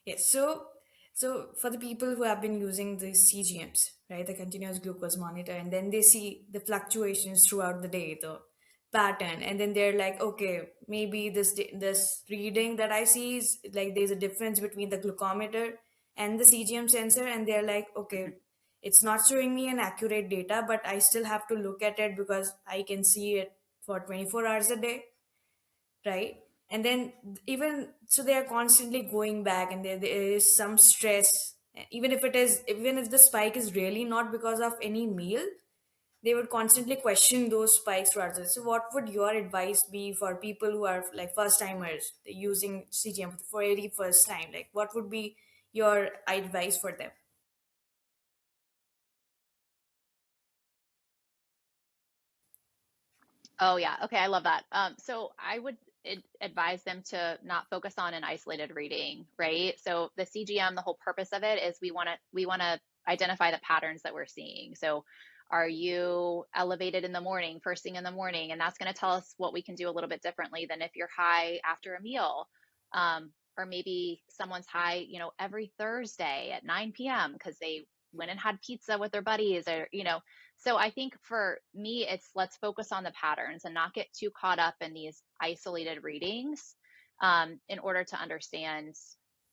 Yes. So for the people who have been using the CGMs, right, the continuous glucose monitor, and then they see the fluctuations throughout the day, the pattern, and then they're like, okay, maybe this reading that I see is like there's a difference between the glucometer and the CGM sensor, and they're like, okay, it's not showing me an accurate data, but I still have to look at it because I can see it for 24 hours a day, right? And then even so they are constantly going back, and there is some stress, even if the spike is really not because of any meal, they would constantly question those spikes rather. So what would your advice be for people who are like first timers using CGM for the very first time? Like what would be your advice for them? Oh yeah. Okay, I love that. So I would advise them to not focus on an isolated reading, right? So the CGM, the whole purpose of it is we want to identify the patterns that we're seeing. So are you elevated in the morning, first thing in the morning? And that's going to tell us what we can do a little bit differently than if you're high after a meal. Or maybe someone's high, every Thursday at 9 p.m. because they went and had pizza with their buddies, or. So I think for me, it's let's focus on the patterns and not get too caught up in these isolated readings, in order to understand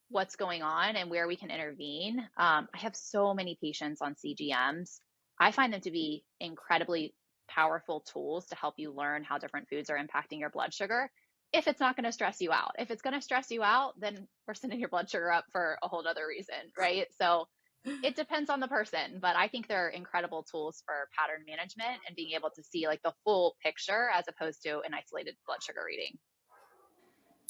what's going on and where we can intervene. I have so many patients on CGMs. I find them to be incredibly powerful tools to help you learn how different foods are impacting your blood sugar. If it's not going to stress you out, if it's going to stress you out, then we're sending your blood sugar up for a whole other reason, right? So it depends on the person, but I think they're incredible tools for pattern management and being able to see like the full picture as opposed to an isolated blood sugar reading.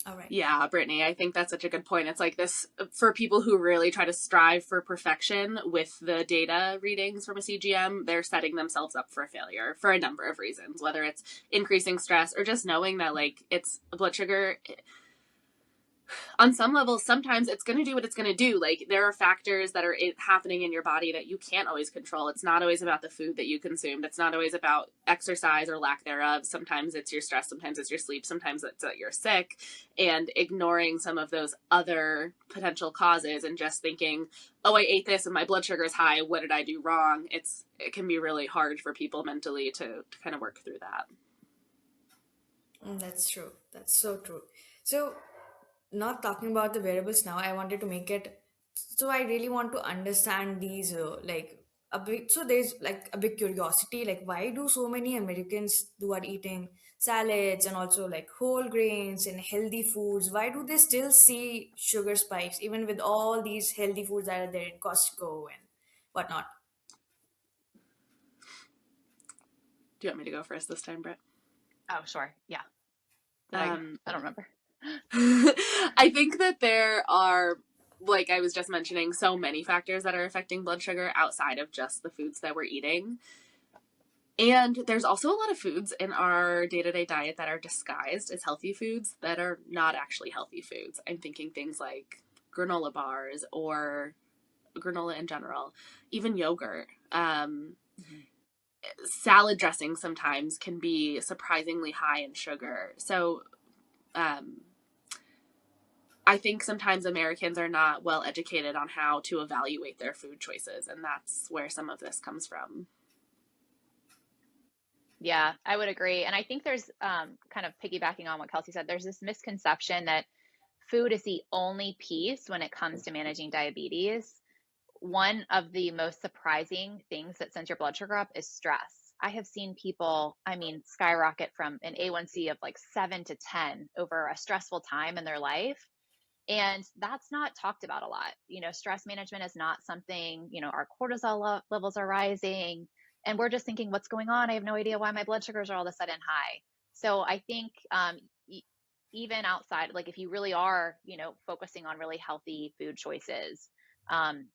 All right. Yeah, Brittany, I think that's such a good point. It's like this for people who really try to strive for perfection with the data readings from a CGM, they're setting themselves up for failure for a number of reasons, whether it's increasing stress or just knowing that like it's blood sugar on some levels, sometimes it's going to do what it's going to do. Like there are factors that are happening in your body that you can't always control. It's not always about the food that you consumed. It's not always about exercise or lack thereof. Sometimes it's your stress. Sometimes it's your sleep. Sometimes it's that you're sick, and ignoring some of those other potential causes and just thinking, oh, I ate this and my blood sugar is high. What did I do wrong? It can be really hard for people mentally to kind of work through that. That's true. That's so true. So, not talking about the variables now, I wanted to make it. So, I really want to understand these, like, a bit. So, there's like a big curiosity, like, why do so many Americans who are eating salads and also like whole grains and healthy foods, why do they still see sugar spikes, even with all these healthy foods that are there in Costco and whatnot? Do you want me to go first this time, Brett? Oh, sure. Yeah. Um, I don't remember. I think that there are, like I was just mentioning, so many factors that are affecting blood sugar outside of just the foods that we're eating. And there's also a lot of foods in our day to day diet that are disguised as healthy foods that are not actually healthy foods. I'm thinking things like granola bars or granola in general, even yogurt. Mhm. Salad dressing sometimes can be surprisingly high in sugar. So, um, I think sometimes Americans are not well educated on how to evaluate their food choices, and that's where some of this comes from. Yeah, I would agree. And I think there's, kind of piggybacking on what Kelsey said, there's this misconception that food is the only piece when it comes to managing diabetes. One of the most surprising things that sends your blood sugar up is stress. I have seen people, I mean, skyrocket from an A1C of like 7 to 10 over a stressful time in their life. And that's not talked about a lot. Stress management is not something, our cortisol levels are rising. And we're just thinking, what's going on? I have no idea why my blood sugars are all of a sudden high. So I think, even outside, like if you really are, focusing on really healthy food choices, um,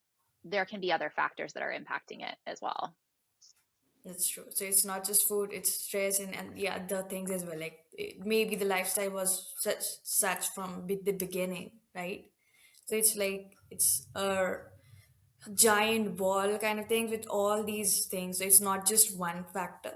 there can be other factors that are impacting it as well. That's true. So it's not just food; it's stress and the other things as well. Like maybe the lifestyle was such from the beginning, right? So it's like it's a giant ball kind of thing with all these things. So it's not just one factor.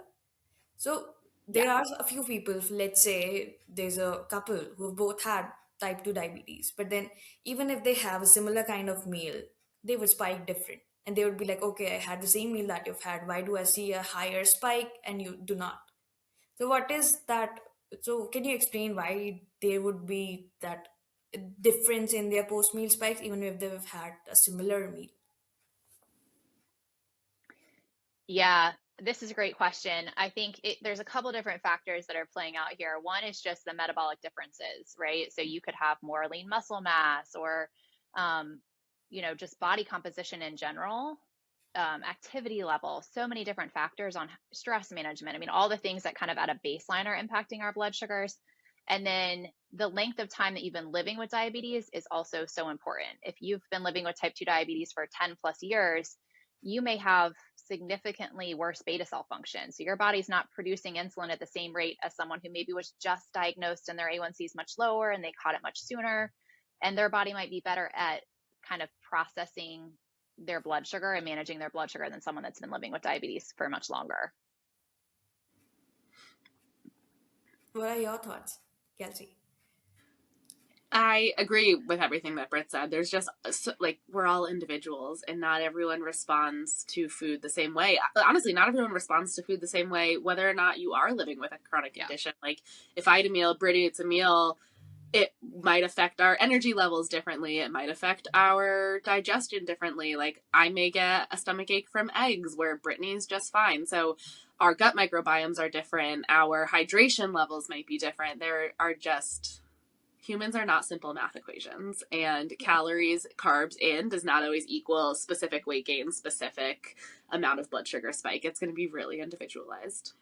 So Yeah. there are a few people. Let's say there's a couple who both had type 2 diabetes. But then, even if they have a similar kind of meal, they would spike different. And they would be like, okay, I had the same meal that you've had. Why do I see a higher spike and you do not? So, what is that? So, can you explain why there would be that difference in their post meal spikes, even if they've had a similar meal? Yeah, this is a great question. I think there's a couple different factors that are playing out here. One is just the metabolic differences, right? So you could have more lean muscle mass or, um, just body composition in general, activity level, so many different factors on stress management. I mean, all the things that kind of at a baseline are impacting our blood sugars. And then the length of time that you've been living with diabetes is also so important. If you've been living with type 2 diabetes for 10 plus years, you may have significantly worse beta cell function. So your body's not producing insulin at the same rate as someone who maybe was just diagnosed and their A1C is much lower and they caught it much sooner. And their body might be better at kind of processing their blood sugar and managing their blood sugar than someone that's been living with diabetes for much longer. What are your thoughts, Kelsey? I agree with everything that Britt said. There's just like, we're all individuals and not everyone responds to food the same way. Honestly, not everyone responds to food the same way, whether or not you are living with a chronic condition. Like if I eat a meal, Brittany eats a meal, it might affect our energy levels differently. It might affect our digestion differently. Like I may get a stomach ache from eggs where Brittany's just fine. So our gut microbiomes are different. Our hydration levels might be different. There are just, humans are not simple math equations, and calories, carbs in does not always equal specific weight gain, specific amount of blood sugar spike. It's going to be really individualized.